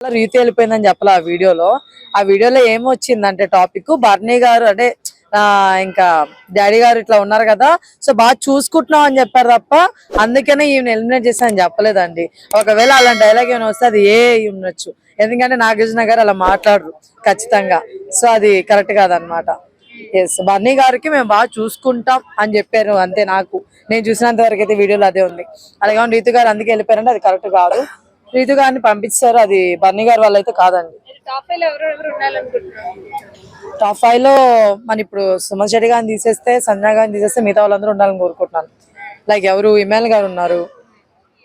రీతి వెళ్ళిపోయిందని చెప్పాలి ఆ వీడియోలో ఏమొచ్చిందంటే టాపిక్ బర్నీ గారు అంటే ఇంకా డాడీ గారు ఇట్లా ఉన్నారు కదా సో బాగా చూసుకుంటున్నాం అని చెప్పారు తప్ప అందుకనే ఈయన ఎలిమినేట్ చేశానని చెప్పలేదండి. ఒకవేళ అలాంటి డైలాగ్ ఏమైనా వస్తే అది ఉండొచ్చు, ఎందుకంటే నాగార్జున గారు అలా మాట్లాడరు ఖచ్చితంగా. సో అది కరెక్ట్ కాదనమాట. ఎస్, బర్నీ గారికి మేము బాగా చూసుకుంటాం అని చెప్పారు అంతే. నేను చూసినంత వరకు అయితే వీడియోలో అదే ఉంది. అలాగే రీతు గారు అందుకే వెళ్ళిపోయారంటే అది కరెక్ట్ కాదు. రీతు గారిని పంపించారు, అది బర్నీ గారి వల్ల అయితే కాదండి. టాప్ 5 లో మన ఇప్పుడు సుమన్ శెట్టి గారిని తీసేస్తే, సంజన గారిని తీసేస్తే మిగతా వాళ్ళందరూ ఉండాలని కోరుకుంటున్నాను. లైక్ ఎవరు ఇమాన్ గారు ఉన్నారు,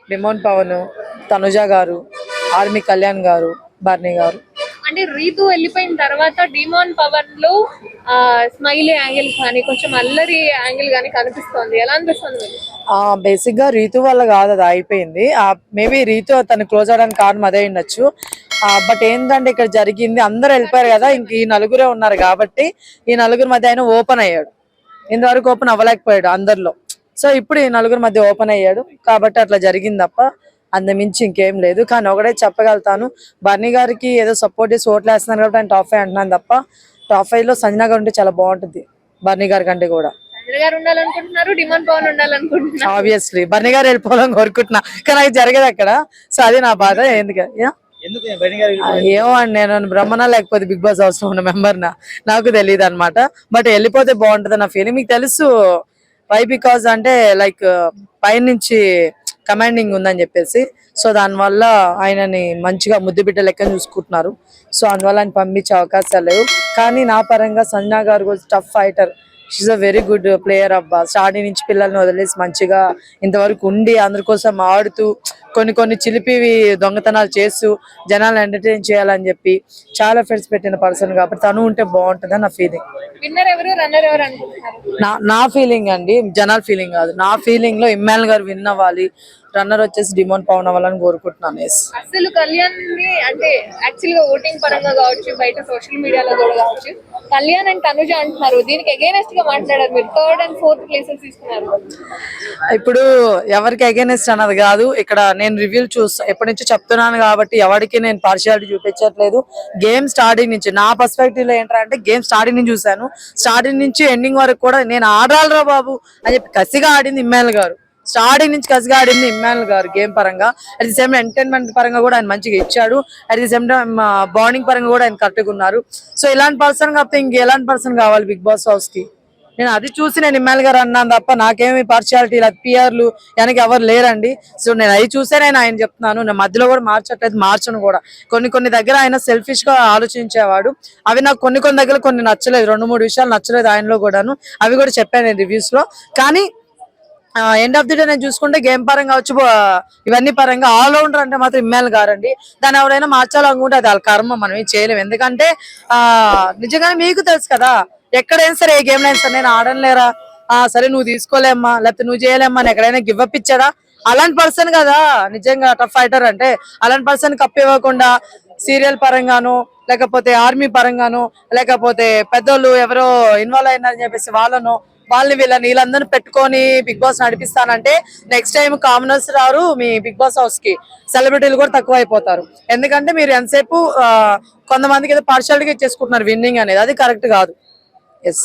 డిమోన్ పవన్, తనుజ గారు, ఆర్మీ కళ్యాణ్ గారు, బర్నీ గారు. అంటే రీతు వెళ్ళిపోయిన తర్వాత డిమోన్ పవన్ లో స్మైలీ యాంగిల్ కానీ కొంచెం అల్లరి యాంగిల్ కానీ కనిపిస్తుంది. ఎలా అనిపిస్తుంది? బేసిక్ గా రీతు వల్ల కాదు, అది అయిపోయింది. మేబీ రీతు తను క్లోజ్ అవడానికి కారణం అదే ఉండొచ్చు. బట్ ఏంటంటే ఇక్కడ జరిగింది, అందరూ వెళ్ళిపోయారు కదా, ఇంక ఈ నలుగురే ఉన్నారు కాబట్టి ఈ నలుగురు మధ్య ఆయన ఓపెన్ అయ్యాడు. ఇంతవరకు ఓపెన్ అవ్వలేకపోయాడు అందరిలో. సో ఇప్పుడు ఈ నలుగురు మధ్య ఓపెన్ అయ్యాడు కాబట్టి అట్లా జరిగింది తప్ప అంతమించి ఇంకేం లేదు. కానీ ఒకటే చెప్పగలుగుతాను, బర్నీ గారికి ఏదో సపోర్ట్ చేసి ఓట్లు వేస్తున్నారు కాబట్టి ఆయన టాప్ 5 అంటున్నాను తప్ప టాప్ 5 లో సంజన గారు ఉంటే చాలా బాగుంటుంది బర్నీ గారి కంటే కూడా. ఆబ్వియస్లీ బర్నీ గారు వెళ్ళిపోవాలని కోరుకుంటున్నా, కానీ అది జరగదు అక్కడ. సో అది నా బాధ. ఏమో అండి, నేను బ్రహ్మనా లేకపోతే బిగ్ బాస్ హౌస్ లో ఉన్న మెంబర్ నాకు తెలియదు అనమాట. బట్ వెళ్ళిపోతే బాగుంటది నా ఫీలింగ్. మీకు తెలుసు వై? బికాజ్ అంటే లైక్ పైనుంచి కమాండింగ్ ఉందని చెప్పేసి, సో దానివల్ల ఆయనని మంచిగా ముద్దు బిడ్డ లెక్క చూసుకుంటున్నారు. సో అందువల్ల ఆయన పంపించే అవకాశాలు లేవు. కానీ నా పరంగా సంజన గారు tough fighter, she a very good player అబ్బా. స్టార్టింగ్ నుంచి పిల్లల్ని వదిలేసి మంచిగా ఇంతవరకు ఉండి అందరి కోసం ఆడుతూ కొన్ని చిలిపివి దొంగతనాలు చేస్తూ జనాలను ఎంటర్టైన్ చేయాలని చెప్పి చాలా ఎఫర్ట్స్ పెట్టిన పర్సన్ కాబట్టి తను ఉంటే బాగుంటుంది నా ఫీలింగ్. నా ఫీలింగ్ అండి, జనాల ఫీలింగ్ కాదు. నా ఫీలింగ్ లో ఇమ్మాన్ గారు విన్ అవ్వాలి, రన్నర్ వచ్చేసి డిమోన్ పవన్ అవ్వాలని కోరుకుంటున్నాను. అసలు కళ్యాణ్ అంటే యాక్చువల్ గా ఓటింగ్ పరంగా కావచ్చు, బయట సోషల్ మీడియాలో కూడా కావచ్చు, కళ్యాణ్ అండ్ తనుజ అంటున్నారు, దీనికి అగైనెస్ట్ గా మాట్లాడారు. మీరు 3rd and 4th ప్లేసెస్ తీసుకున్నారు. ఇప్పుడు ఎవరికి అగైనెస్ట్ అన్నది కాదు, ఇక్కడ నేను రివ్యూలు ఎప్పటి నుంచో చెప్తున్నాను కాబట్టి ఎవరికి నేను పార్షియాలిటీ చూపించట్లేదు. గేమ్ స్టార్టింగ్ నుంచి నా పర్స్పెక్టివ్ లో ఏంటంటే గేమ్ స్టార్టింగ్ నుంచి చూసాను. స్టార్టింగ్ నుంచి ఎండింగ్ వరకు కూడా నేను ఆడాలరా బాబు అని చెప్పి కసిగా ఆడింది ఇమ్మాన్ గారు. స్టార్టింగ్ నుంచి కసిగా ఆడింది ఇమ్మాన్ గారు గేమ్ పరంగా. At the same time entertainment పరంగా కూడా ఆయన మంచిగా ఇచ్చాడు. At the same time bonding పరంగా కూడా ఆయన కరెక్ట్గా ఉన్నారు. సో ఇలాంటి పర్సన్ కాకపోతే ఇంకెలాంటి పర్సన్ కావాలి బిగ్ బాస్ హౌస్ కి? నేను అది చూసి నేను ఇమ్మాన్ గారు అన్నాను తప్ప నాకేమి పార్షియాలిటీ లేదు. పిఆర్లు వెనక ఎవరు లేరండి. సో నేను అది చూసే నేను ఆయన చెప్తున్నాను. నేను మధ్యలో కూడా మార్చట్లేదు, మార్చను కూడా. కొన్ని దగ్గర ఆయన సెల్ఫిష్ గా ఆలోచించేవాడు. అవి నాకు కొన్ని దగ్గర కొన్ని నచ్చలేదు, 2-3 విషయాలు నచ్చలేదు ఆయనలో కూడాను. అవి కూడా చెప్పాను నేను రివ్యూస్ లో. కానీ ఎండ్ ఆఫ్ ది డే నేను చూసుకుంటే గేమ్ పరంగా కావచ్చు, ఇవన్నీ పరంగా ఆల్రౌండర్ అంటే మాత్రం ఇమ్మాన్ గారండి. దాన్ని ఎవరైనా మార్చాలనుకుంటే అది వాళ్ళ కర్మ, మనం ఏం చేయలేము. ఎందుకంటే నిజంగానే మీకు తెలుసు కదా, ఎక్కడైనా సరే ఏ గేమ్ అయినా సరే నేను ఆడలేరా, సరే నువ్వు తీసుకోలేమ్మా లేకపోతే నువ్వు చేయలేమ్మా అని ఎక్కడైనా గివ్ అప్ ఇచ్చాడా? అలాంటి పర్సన్ కదా నిజంగా టఫ్ ఫైటర్ అంటే. అలాంటి పర్సన్ కప్ ఇవ్వకుండా సీరియల్ పరంగాను, లేకపోతే ఆర్మీ పరంగాను, లేకపోతే పెద్దోళ్ళు ఎవరో ఇన్వాల్వ్ అయినారని చెప్పేసి వాళ్ళని వీళ్ళందరినీ పెట్టుకొని బిగ్ బాస్ నడిపిస్తానంటే నెక్స్ట్ టైం కామనర్స్ రారు మీ బిగ్ బాస్ హౌస్ కి, సెలబ్రిటీలు కూడా తక్కువ అయిపోతారు. ఎందుకంటే మీరు ఎంతసేపు కొంతమందికి ఏదో పార్షియాలిటీగా చేసుకుంటున్నారు విన్నింగ్ అనేది, అది కరెక్ట్ కాదు. ఎస్.